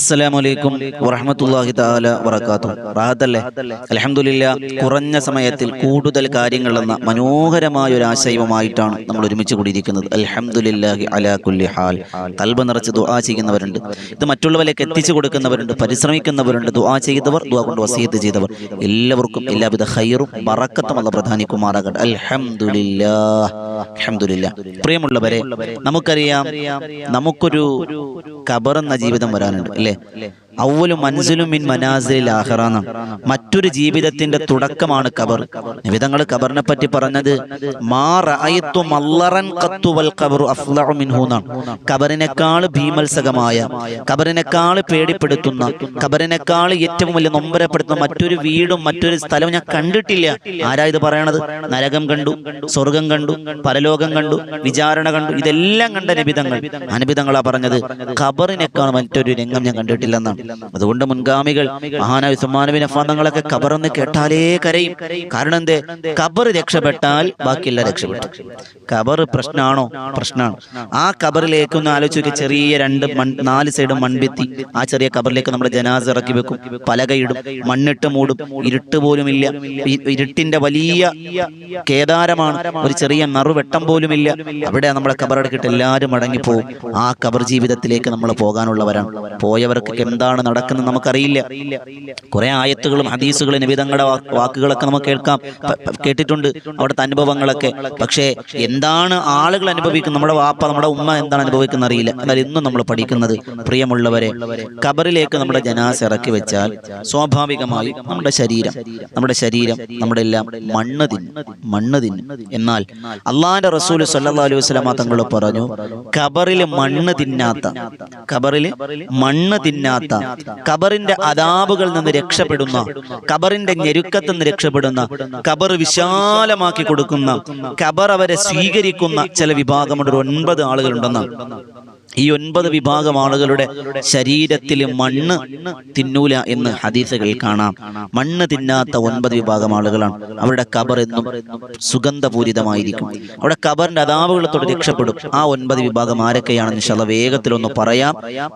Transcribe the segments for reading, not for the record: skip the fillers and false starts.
അസ്സലാമു അലൈക്കും വറഹ്മത്തുള്ളാഹി തആല വബറകാതുഹു. റാഹത്തല്ലേ? അൽഹംദുലില്ലാഹ്. കുറഞ്ഞ സമയത്തിൽ കൂടുതൽ കാര്യങ്ങൾ എന്ന മനോഹരമായ ഒരു ആശയവുമായിട്ടാണ് നമ്മൾ ഒരുമിച്ച് കൂടിയിരിക്കുന്നത്. അൽഹംദുലില്ലാഹി അലാ കുല്ലി ഹാൽ. ഖൽബ് നിറച്ച് ദുആ ചെയ്യുന്നവരുണ്ട്, ഇത് മറ്റുള്ളവരിലേക്ക് എത്തിച്ചു കൊടുക്കുന്നവരുണ്ട്, പരിശ്രമിക്കുന്നവരുണ്ട്, ദുആ ചെയ്തവർ, ദുആ കൊണ്ട് വസിയത്ത് ചെയ്തവർ, എല്ലാവർക്കും എല്ലാവിധ ഖൈറും ബറക്കത്തും അല്ലാഹു പ്രദാനിക്കുമാറാകട്ടെ. അൽഹംദുലില്ലാഹ്. അൽഹംദുലില്ലാഹ്. പ്രിയമുള്ളവരെ, നമുക്കറിയാം, നമുക്കൊരു ഖബർ എന്ന ജീവിതം വരാനുണ്ട്, അല്ലേ? അവ്വലു മൻസിലും മിൻ മനാസിലിൽ ആഖിറ എന്നാണ്. മറ്റൊരു ജീവിതത്തിന്റെ തുടക്കമാണ് ഖബർ. നബിതങ്ങൾ ഖബറിനെ പറ്റി പറഞ്ഞത് മാ റഅയ്തു മല്ലറൻ ഖത്തു വൽ ഖബറു അഫ്ളഉ മിൻഹു എന്നാണ്. ഖബറിനേക്കാൾ ഭീമത്സകമായ, ഖബറിനേക്കാൾ പേടിപ്പെടുത്തുന്ന, ഖബറിനേക്കാൾ ഏറ്റവും വലിയ നൊമ്പരപ്പെടുത്തുന്ന മറ്റൊരു വീടും മറ്റൊരു സ്ഥലവും ഞാൻ കണ്ടിട്ടില്ല. ആരാ ഇത് പറയണത്? നരകം കണ്ടു, സ്വർഗം കണ്ടു, പരലോകം കണ്ടു, വിചാരണ കണ്ടു, ഇതെല്ലാം കണ്ട നബിതങ്ങൾ. അനബിതങ്ങളാ പറഞ്ഞത് ഖബറിനേക്കാൾ മറ്റൊരു രംഗം ഞാൻ കണ്ടിട്ടില്ലെന്നാണ്. അതുകൊണ്ട് മുൻഗാമികൾ മഹാനായ ഉസ്മാൻ ബിൻ അഫ്ഫാൻ തങ്ങളൊക്കെ ഖബറെന്ന് കേട്ടാലേ കരയും. കാരണം എന്തേ? ഖബർ രക്ഷപ്പെട്ടാൽ ബാക്കിയെല്ലാം രക്ഷപ്പെട്ടു. ഖബർ പ്രശ്നമാണോ? പ്രശ്നമാണ്. ആ ഖബറിലേക്ക് ഒന്ന് ആലോചിച്ച്, ചെറിയ 4 സൈഡും മൺഭിത്തി, ആ ചെറിയ ഖബറിലേക്ക് നമ്മുടെ ജനാസ ഇറക്കി വെക്കും, പലകയിടും, മണ്ണിട്ട് മൂടും, ഇരുട്ട് പോലും ഇല്ല, ഇരുട്ടിന്റെ വലിയ കേദാരമാണ്, ഒരു ചെറിയ നറുവെട്ടം പോലും ഇല്ല. അവിടെ നമ്മളെ ഖബറടക്കിട്ട് എല്ലാവരും മടങ്ങിപ്പോവും. ആ ഖബർ ജീവിതത്തിലേക്ക് നമ്മൾ പോകാനുള്ളവരാണ്. പോയവർക്ക് എന്താണ് നടക്കുന്നത് നമുക്കറിയില്ല. കുറെ ആയത്തുകളും ഹദീസുകളും നിബിധങ്ങളുടെ വാക്കുകളൊക്കെ നമുക്ക് കേട്ടിട്ടുണ്ട്, അവിടുത്തെ അനുഭവങ്ങളൊക്കെ. പക്ഷേ എന്താണ് ആളുകൾ അനുഭവിക്കുന്നത്, നമ്മുടെ വാപ്പ, നമ്മുടെ ഉമ്മ എന്താണ് അനുഭവിക്കുന്നത് അറിയില്ല. എന്നാൽ ഇന്നും നമ്മൾ പഠിക്കുന്നത്, പ്രിയമുള്ളവരെ, ഖബറിലേക്ക് നമ്മുടെ ജനാസ ഇറക്കി വെച്ചാൽ സ്വാഭാവികമായി നമ്മുടെ ശരീരം നമ്മുടെ എല്ലാം മണ്ണ് തിന്നും. എന്നാൽ അള്ളാഹുവിന്റെ റസൂൽ സ്വല്ലല്ലാഹു അലൈഹി വസല്ലം തങ്ങൾ പറഞ്ഞു, ഖബറിൽ മണ്ണ് തിന്നാത്ത, ഖബറിന്റെ അദാബുകളിൽ നിന്ന് രക്ഷപ്പെടുന്ന, ഖബറിന്റെ ഞെരുക്കത്തിൽ നിന്ന് രക്ഷപ്പെടുന്ന, ഖബർ വിശാലമാക്കി കൊടുക്കുന്ന, ഖബർ അവരെ സ്വീകരിക്കുന്ന ചില വിഭാഗമുണ്ട്. 9 ആളുകളുണ്ടെന്നാണ്. ഈ 9 വിഭാഗം ആളുകളുടെ ശരീരത്തിൽ മണ്ണ് തിന്നൂല എന്ന് ഹദീസുകളിൽ കാണാം. മണ്ണ് തിന്നാത്ത 9 വിഭാഗം ആളുകളാണ്. അവരുടെ ഖബർ എന്നും സുഗന്ധപൂരിതമായിരിക്കും. അവിടെ ഖബറിന്റെ അദാബുകളത്തോട് രക്ഷപ്പെടും. ആ 9 വിഭാഗം ആരൊക്കെയാണെന്ന് ഇൻഷാ അല്ലാഹ് വേഗത്തിലൊന്ന് പറയാം.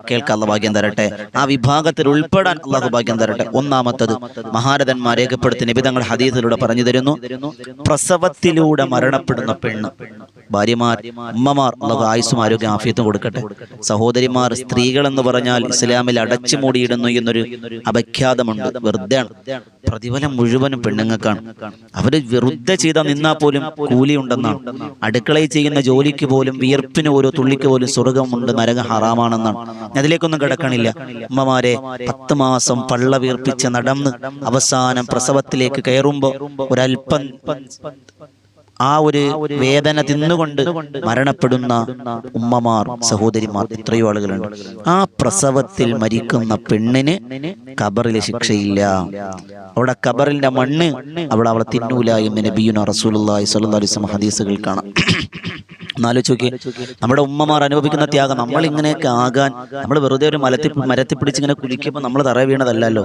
കേൾക്കാൻ അല്ലാഹു ഭാഗ്യം തരട്ടെ. ആ വിഭാഗത്തിൽ ഉൾപ്പെടാൻ അല്ലാഹു ഭാഗ്യം തരട്ടെ. ഒന്നാമത്തത്, മഹാരഥന്മാർ രേഖപ്പെടുത്തി നബിതങ്ങൾ ഹദീസിലൂടെ പറഞ്ഞു തരുന്നു, പ്രസവത്തിലൂടെ മരണപ്പെടുന്ന പെണ്ണ്, ഭാര്യമാർ, ഉമ്മമാർ, അല്ലാഹു ആയുസ്സും ആരോഗ്യം ആഫിയത്തും കൊടുക്കട്ടെ. സഹോദരിമാർ, സ്ത്രീകൾ എന്ന് പറഞ്ഞാൽ ഇസ്ലാമിൽ അടച്ചു മൂടിയിടുന്നു എന്നൊരു അപഖ്യാതമുണ്ട്. വെറുതെയാണ്. പ്രതിഫലം മുഴുവനും പെണ്ണുങ്ങൾക്കാണ്. അവര് വെറുതെ ചെയ്താൽ നിന്നാൽ പോലും കൂലി ഉണ്ടെന്നാണ്. അടുക്കളയിൽ ചെയ്യുന്ന ജോലിക്ക് പോലും, വിയർപ്പിന് ഓരോ തുള്ളിക്ക് പോലും സ്വർഗമുണ്ട്, നരകം ഹറാമാണെന്നാണ്. അതിലേക്കൊന്നും കിടക്കണില്ല. ഉമ്മമാരെ, 10 മാസം പള്ള വീർപ്പിച്ച് നടന്ന് അവസാനം പ്രസവത്തിലേക്ക് കയറുമ്പോൾ ഒരൽപ്പം ആ ഒരു വേദന തിന്നുകൊണ്ട് മരണപ്പെടുന്ന ഉമ്മമാർ, സഹോദരിമാർ, എത്രയോ ആളുകളുണ്ട്. ആ പ്രസവത്തിൽ മരിക്കുന്ന പെണ്ണിന് ഖബറിൽ ശിക്ഷയില്ല. അവിടെ ഖബറിന്റെ മണ്ണ് അവളെ തിന്നൂല എന്ന് നബിയുനാ റസൂലുള്ളാഹി സ്വല്ലല്ലാഹു അലൈഹി വസല്ലം ഹദീസുകൾ കാണാം. എന്നാലോചിച്ച് നോക്കി, നമ്മുടെ ഉമ്മമാർ അനുഭവിക്കുന്ന ത്യാഗം. നമ്മൾ ഇങ്ങനെയൊക്കെ ആകാൻ, നമ്മൾ വെറുതെ ഒരു മരത്തിൽ പിടിച്ച് ഇങ്ങനെ കുലിക്കുമ്പോൾ നമ്മൾ തറ വീണതല്ലല്ലോ,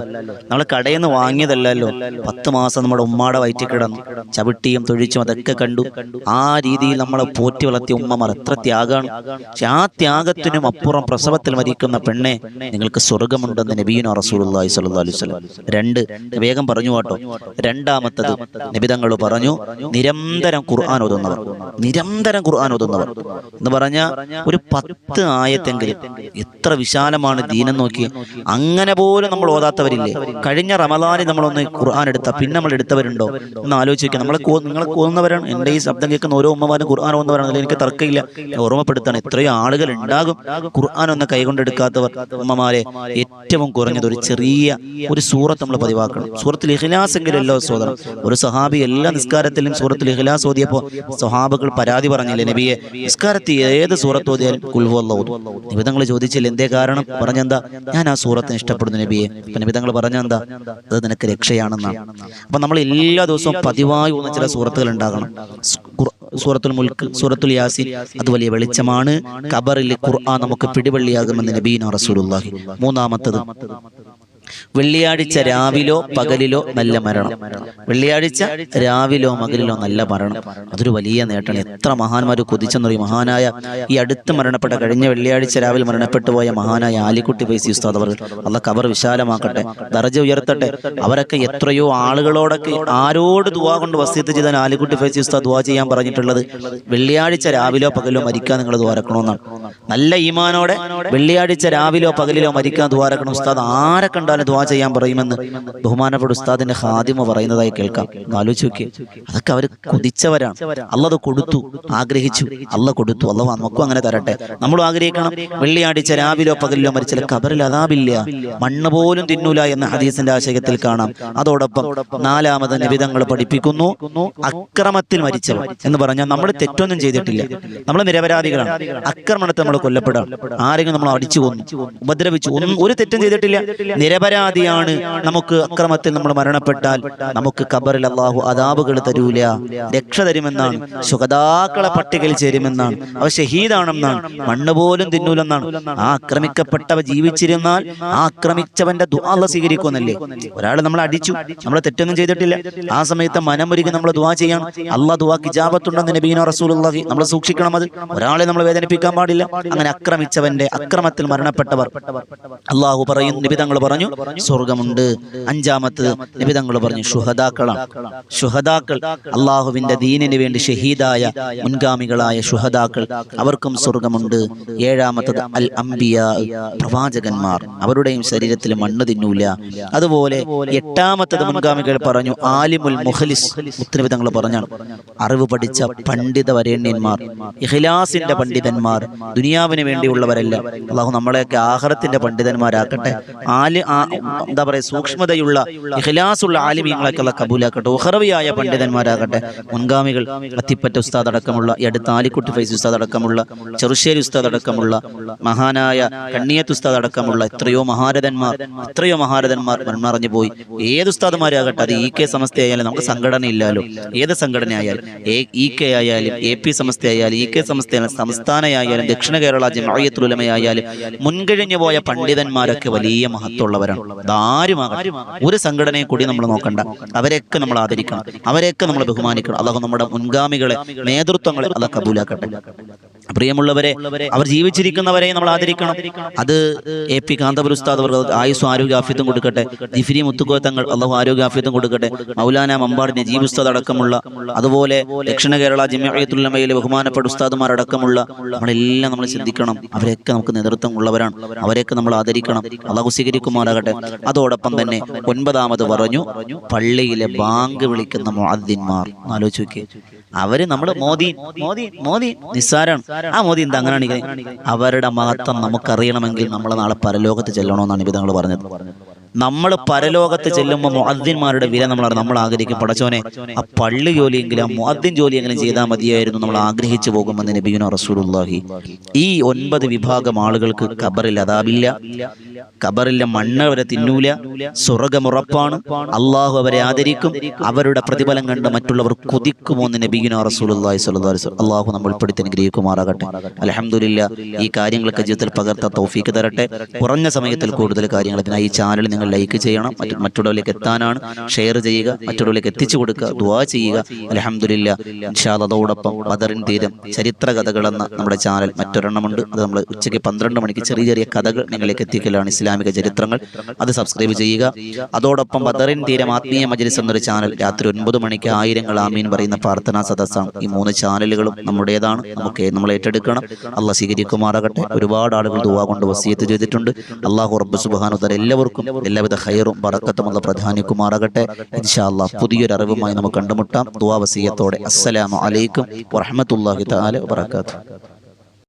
നമ്മൾ കടയിൽ നിന്ന് വാങ്ങിയതല്ലല്ലോ. 10 മാസം നമ്മുടെ ഉമ്മാടെ വയറ്റിൽ കിടന്നു, ചവിട്ടിയും തൊഴിച്ചും അതൊക്കെ കണ്ടു. ആ രീതിയിൽ നമ്മളെ പോറ്റി വളർത്തിയ ഉമ്മമാർ എത്ര ത്യാഗമാണ്. പക്ഷെ ആ ത്യാഗത്തിനും അപ്പുറം പ്രസവത്തിൽ മരിക്കുന്ന പെണ്ണെ, നിങ്ങൾക്ക് സ്വർഗമുണ്ടെന്ന് നബിയുനാ റസൂലുള്ളാഹി സ്വല്ലല്ലാഹു അലൈഹി വസല്ലം. 2, വേഗം പറഞ്ഞു കേട്ടോ. രണ്ടാമത്തത്, നബിതങ്ങൾ പറഞ്ഞു, നിരന്തരം ഖുർആൻ ഓതുന്നവർ എന്ന് പറഞ്ഞ ഒരു 10 ആയത്തെങ്കിലും. എത്ര വിശാലമാണ് ദീനം നോക്കി. അങ്ങനെ പോലും നമ്മൾ ഓതാത്തവരില്ലേ? കഴിഞ്ഞ റമദാനിൽ നമ്മളൊന്ന് ഖുർആൻ എടുത്ത, പിന്നെ നമ്മൾ എടുത്തവരുണ്ടോ എന്ന് ആലോചിക്കുക. നിങ്ങളെ ഓതുന്നവരാണ്. എൻ്റെ ഈ ശബ്ദം കേൾക്കുന്ന ഓരോ ഉമ്മമാരും ഖുർആൻ ഓതുന്നവരാണ്. എനിക്ക് തർക്കമില്ല, ഓർമ്മപ്പെടുത്താണ്. എത്രയോ ആളുകൾ ഉണ്ടാകും ഖുർആൻ ഒന്ന് കൈകൊണ്ടെടുക്കാത്തവർ. ഉമ്മമാരെ, ഏറ്റവും കുറഞ്ഞത് ഒരു ചെറിയ ഒരു സൂറത്ത് നമ്മൾ പതിവാക്കണം. സൂറത്തുൽ ഇഖ്ലാസ് എങ്കിലും എല്ലാ സോദരം. ഒരു സഹാബി എല്ലാ നിസ്കാരത്തിലും സൂറത്തുൽ ഇഖ്ലാസ് ഓതിയപ്പോൾ സ്വഹാബകൾ പരാതി പറഞ്ഞില്ലേ, നബിയെ, നിസ്കാരത്തിൽ ഏത് സൂറത്ത് ഓതിയാലും ഖുൽ ഹുവല്ലാഹു ഓതും. നിബിതങ്ങൾ ചോദിച്ചില്ല എന്തേ കാരണം? പറഞ്ഞെന്താ? ഞാൻ ആ സൂറത്തിന് ഇഷ്ടപ്പെടുന്നു നബിയെ. അപ്പൊ നിബിതങ്ങൾ പറഞ്ഞെന്താ? അത് നിനക്ക് രക്ഷയാണെന്നാണ്. അപ്പൊ നമ്മൾ എല്ലാ ദിവസവും പതിവായി ഓതുന്ന ചില സൂറത്തുകൾ ഉണ്ടാകണം. സൂറത്തുൽ മുൽക്ക്, സൂറത്തുൽ യാസീൻ, അത് വലിയ വെളിച്ചമാണ്. ഖബറിൽ ഖുർആൻ നമുക്ക് പിടിവള്ളിയാകുമെന്ന് നബിയുനാ റസൂലുള്ളാഹി. മൂന്നാമത്തത്, വെള്ളിയാഴ്ച രാവിലോ പകലിലോ നല്ല മരണം. വെള്ളിയാഴ്ച രാവിലോ പകലിലോ നല്ല മരണം, അതൊരു വലിയ നേട്ടമാണ്. എത്ര മഹാന്മാർ കൊതിച്ചെന്നറിയും. മഹാനായ ഈ അടുത്ത് മരണപ്പെട്ട, കഴിഞ്ഞ വെള്ളിയാഴ്ച രാവിലെ മരണപ്പെട്ടു പോയ മഹാനായ ആലിക്കുട്ടി ഫൈസി ഉസ്താദ് അവർ, അള്ളാഹ് ഖബർ വിശാലമാക്കട്ടെ, ദറജ ഉയർത്തട്ടെ. അവരൊക്കെ എത്രയോ ആളുകളോടൊക്കെ ആരോട് ദുആ കൊണ്ട് വസിയത്ത് ചെയ്താൽ ആലിക്കുട്ടി ഫൈസി ഉസ്താദ് ദുആ ചെയ്യാൻ പറഞ്ഞിട്ടുള്ളത് വെള്ളിയാഴ്ച രാവിലോ പകലിലോ മരിക്കാൻ നിങ്ങൾ ദ്വാരക്കണമെന്നാണ്. നല്ല ഈമാനോടെ വെള്ളിയാഴ്ച രാവിലോ പകലിലോ മരിക്കാൻ ദ്വാരക്കണം. ഉസ്താദ് ആരെ കണ്ടാലും ദുആ ചെയ്യാൻ പറയുമെന്ന് ബഹുമാനപ്പെട്ട ഉസ്താദിന്റെ ഖാദിമ പറയുന്നതായി കേൾക്കാം. ആലോചിച്ച് നോക്കി, അതൊക്കെ അവർ കൊതിച്ചവരാണ്. അല്ലാഹ് അത് കൊടുത്തു, ആഗ്രഹിച്ചു, അല്ലാഹ് കൊടുത്തു. അല്ലാഹ് നമുക്കും അങ്ങനെ തരട്ടെ. നമ്മൾ ആഗ്രഹിക്കണം, വെള്ളിയാഴ്ച രാവിലോ പകലിലോ മരിച്ചാൽ ഖബറിൽ അദാബില്ല, മണ്ണ് പോലും തിന്നൂല എന്ന ഹദീസിന്റെ ആശയത്തിൽ കാണാം. അതോടൊപ്പം നാലാമത് നിബിധങ്ങൾ പഠിപ്പിക്കുന്നു, അക്രമത്തിൽ മരിച്ചവർ എന്ന് പറഞ്ഞാൽ നമ്മൾ തെറ്റൊന്നും ചെയ്തിട്ടില്ല, നമ്മൾ നിരപരാധികളാണ്. ആക്രമണത്തെ നമ്മൾ കൊല്ലപ്പെടാം, ആരെങ്കിലും നമ്മൾ അടിച്ചു കൊന്നു, ഉപദ്രവിച്ചു, ഒന്നും ഒരു തെറ്റും ചെയ്തിട്ടില്ല, നിരപരാധിയാണ്. നമുക്ക് അക്രമത്തിൽ നമ്മൾ മരണപ്പെട്ടാൽ നമുക്ക് ഖബറിൽ അല്ലാഹു അദാബുകൾ തരൂല, രക്ഷ തരുമെന്നാണ്, ശുഹദാക്കളെ പട്ടികയിൽ ചേരുമെന്നാണ്, അവ ഷഹീദാണെന്നാണ്, മണ്ണ് പോലും തിന്നൂലെന്നാണ്. ആ ആക്രമിക്കപ്പെട്ടവ ജീവിച്ചിരുന്നാൽ ആ ആക്രമിച്ചവന്റെ ദുആ അല്ലാഹ് സ്വീകരിക്കുമെന്നല്ലേ. ഒരാൾ നമ്മൾ അടിച്ചു, നമ്മൾ തെറ്റൊന്നും ചെയ്തിട്ടില്ല, ആ സമയത്ത് മനമൊരുക്കി നമ്മൾ ദുആ ചെയ്യാം. അല്ലാഹ് ദുആക്ക് ഇജാബത്തുണ്ടെന്ന് നബീന റസൂലുള്ളാഹി. നമ്മൾ സൂക്ഷിക്കണം, അത് ഒരാളെ നമ്മൾ വേദനിപ്പിക്കാൻ പാടില്ല. അങ്ങനെ ആക്രമിച്ചവന്റെ അക്രമത്തിൽ മരണപ്പെട്ടവർ അല്ലാഹു പറയും, നിബിധങ്ങൾ പറഞ്ഞു സ്വർഗമുണ്ട്. അഞ്ചാമത്തത് നിബിധങ്ങൾ പറഞ്ഞു ശുഹദാക്കളാണ്. ശുഹദാക്കൾ അല്ലാഹുവിന്റെ ദീനിന് വേണ്ടി ഷഹീദായ മുൻഗാമികളായ ശുഹദാക്കൾ, അവർക്കും സ്വർഗമുണ്ട്. ഏഴാമത്തത് അൽ അംബിയാ, പ്രവാചകന്മാർ, അവരുടെയും ശരീരത്തിൽ മണ്ണ് തിന്നൂല. അതുപോലെ എട്ടാമത്തത് മുൻഗാമികൾ പറഞ്ഞു ആലിമുൽ മുഖ്ലിസ്, മുത്തനബിതങ്ങൾ പറഞ്ഞാണ് അറിവ് പഠിച്ച പണ്ഡിത വരേണ്യന്മാർ, ഇഖ്ലാസിന്റെ പണ്ഡിതന്മാർ, ദുനിയാവിന് വേണ്ടിയുള്ളവരല്ല. അല്ലാഹു നമ്മളെയൊക്കെ ആഖിറത്തിന്റെ പണ്ഡിതന്മാരാക്കട്ടെ. എന്താ പറയുക, സൂക്ഷ്മതയുള്ള ഇഖ്ലാസുള്ള ആലിമീങ്ങളൊക്കെ അല്ലാഹ് കബൂലാക്കട്ടെ. ഉഖറവിയായ പണ്ഡിതന്മാരാകട്ടെ. മുൻഗാമികൾ അത്തിപ്പറ്റ ഉസ്താദ് അടക്കമുള്ള, ഈ അടുത്ത ആലിക്കുട്ടി ഫൈസി ഉസ്താദ് അടക്കമുള്ള, ചെറുശ്ശേരി ഉസ്താദ് അടക്കമുള്ള, മഹാനായ കണ്ണിയത്ത് ഉസ്താദ് അടക്കമുള്ള എത്രയോ മഹാരഥന്മാർ മൺമറഞ്ഞു പോയി. ഏത് ഉസ്താദുമാരാകട്ടെ, അത് ഇ കെ സമസ്തയായാലും നമുക്ക് സംഘടനയില്ലാലോ, ഏത് സംഘടന ആയാലും, ഇ കെ ആയാലും AP സമസ്ത ആയാലും, ഇ കെ സമസ്തയായാലും, സംസ്ഥാനയായാലും, ദക്ഷിണ കേരള ജംഇയ്യത്തുൽ ഉലമ ആയാലും, മുൻകഴിഞ്ഞു പോയ പണ്ഡിതന്മാരൊക്കെ വലിയ മഹത്വമുള്ളവരാണ്. അതാരുമാകട്ടെ, ഒരു സംഘടനയെ കൂടി നമ്മൾ നോക്കണ്ട, അവരെയൊക്കെ നമ്മൾ ആദരിക്കണം, അവരെയൊക്കെ നമ്മൾ ബഹുമാനിക്കണം. അല്ലാഹു നമ്മുടെ മുൻഗാമികളെ, നേതൃത്വങ്ങളെ അല്ലാഹ് കബൂലാക്കട്ടെ. പ്രിയമുള്ളവരെ, അവർ ജീവിച്ചിരിക്കുന്നവരെ നമ്മൾ ആദരിക്കണം. അത് AP കാന്തപുര ഉസ്താദ് അവർ ആയുസ്സും ആരോഗ്യാഫ്യത്തും കൊടുക്കട്ടെ. ജിഫ്രി മുത്തുക്കോത്തങ്ങൾ അല്ലാഹു ആരോഗ്യാഫ്യത്തും കൊടുക്കട്ടെ. മൗലാന മമ്പാട് നജീബ് ഉസ്താദ് അടക്കമുള്ള, അതുപോലെ ദക്ഷിണ കേരള ജംഇയ്യത്തുൽ ഉലമയിലെ ബഹുമാനപ്പെട്ട ഉസ്താദുമാർ അടക്കമുള്ള നമ്മളെല്ലാം നമ്മൾ ചിന്തിക്കണം. അവരെയൊക്കെ നമുക്ക് നേതൃത്വം ഉള്ളവരാണ്, അവരെയൊക്കെ നമ്മൾ ആദരിക്കണം. അല്ലാഹു സ്വീകരിക്കുമാറാകട്ടെ. അതോടൊപ്പം തന്നെ ഒൻപതാമത് പറഞ്ഞു പള്ളിയിലെ ബാങ്ക് വിളിക്കുന്ന മുഅദ്ദിൻമാർ. ആലോചിച്ച് നോക്കിയേ, അവര് നമ്മൾ മോദി നിസ്സാരാണ്. ആ മോദി എന്താ അങ്ങനെയാണ്? അവരുടെ മഹത്വം നമുക്കറിയണമെങ്കിൽ നമ്മൾ നാളെ പരലോകത്ത് ചെല്ലണമെന്നാണ് നിബിധങ്ങൾ പറഞ്ഞത്. നമ്മൾ പരലോകത്ത് ചെല്ലുമ്പോൾ മുഅദ്ദിൻമാരുടെ വില നമ്മൾ ആഗ്രഹിക്കും. പടച്ചോനെ, ആ പള്ളി ജോലിയെങ്കിലും ആ മുഅദ്ദിൻ ജോലിയെങ്കിലും ചെയ്താൽ മതിയായിരുന്നു, നമ്മൾ ആഗ്രഹിച്ചു പോകുമെന്ന് നബിയുനാ റസൂലുള്ളാഹി. ഈ 9 വിഭാഗം ആളുകൾക്ക് ഖബറിൽ അദാബില്ല, ഖബറിലെ മണ്ണ് അവരെ തിന്നൂല, സ്വർഗ്ഗമുറപ്പാണ്, അള്ളാഹു അവരെ ആദരിക്കും, അവരുടെ പ്രതിഫലം കണ്ട് മറ്റുള്ളവർ കൊതിക്കുമോന്ന് നബിയുനാ റസൂലുള്ളാഹി സ്വല്ലല്ലാഹു അലൈഹി വസല്ലം. അള്ളാഹു നമ്മൾ ഉൾപ്പെടുത്തി അനുഗ്രഹിക്കുമാറാകട്ടെ. അൽഹംദുലില്ലാ, ഈ കാര്യങ്ങളൊക്കെ ജീവിതത്തിൽ പകർത്താൻ തൗഫീക്ക് തരട്ടെ. കുറഞ്ഞ സമയത്തിൽ കൂടുതൽ കാര്യങ്ങൾ. ഈ ചാനൽ നിങ്ങൾ ലൈക്ക് ചെയ്യണം, മറ്റുള്ളവരിലേക്ക് എത്താനാണ്. ഷെയർ ചെയ്യുക, മറ്റുള്ളവരിലേക്ക് എത്തിച്ചു കൊടുക്കുക, ദുആ ചെയ്യുക. അൽഹംദുലില്ലാ, ഇൻഷാ അല്ലാഹ്. അതോടൊപ്പം ബദറിൻ തീരം ചരിത്ര കഥകളെന്ന നമ്മുടെ ചാനൽ മറ്റൊരെണ്ണമുണ്ട്. അത് നമ്മൾ ഉച്ചയ്ക്ക് 12 മണിക്ക് ചെറിയ കഥകൾ നിങ്ങളിലേക്ക് എത്തിക്കലാണ്, ഇസ്ലാമിക ചരിത്രങ്ങൾ. അത് സബ്സ്ക്രൈബ് ചെയ്യുക. അതോടൊപ്പം ബദറിൻ തീരം ആത്മീയ മജ്ലിസ് എന്നൊരു ചാനൽ രാത്രി 9 മണിക്ക് ആയിരങ്ങൾ ആമീൻ പറയുന്ന പ്രാർത്ഥനാ സദസ്സാണ്. ഈ 3 ചാനലുകളും നമ്മുടേതാണ്, നമ്മൾ ഏറ്റെടുക്കണം. അള്ളാഹ് സ്വീകരിക്കുമാറാകട്ടെ. ഒരുപാട് ആളുകൾ ദുആ കൊണ്ട് വസിയത്ത് ചെയ്തിട്ടുണ്ട്. അല്ലാഹു റബ്ബ് സുബ്ഹാനഹു വ തആല എല്ലാവർക്കും എല്ലാവിധ ഖൈറും ബറക്കത്തും അല്ലാഹ് പ്രധാനിക്കുമാറാകട്ടെ. ഇൻഷാ അല്ലാഹ് പുതിയൊരു അറിവുമായി നമുക്ക് കണ്ടുമുട്ടാം. ദുആ വസിയത്തോടെ. അസ്സലാമു അലൈക്കും വറഹ്മത്തുള്ളാഹി തആല വബറകാതുഹു.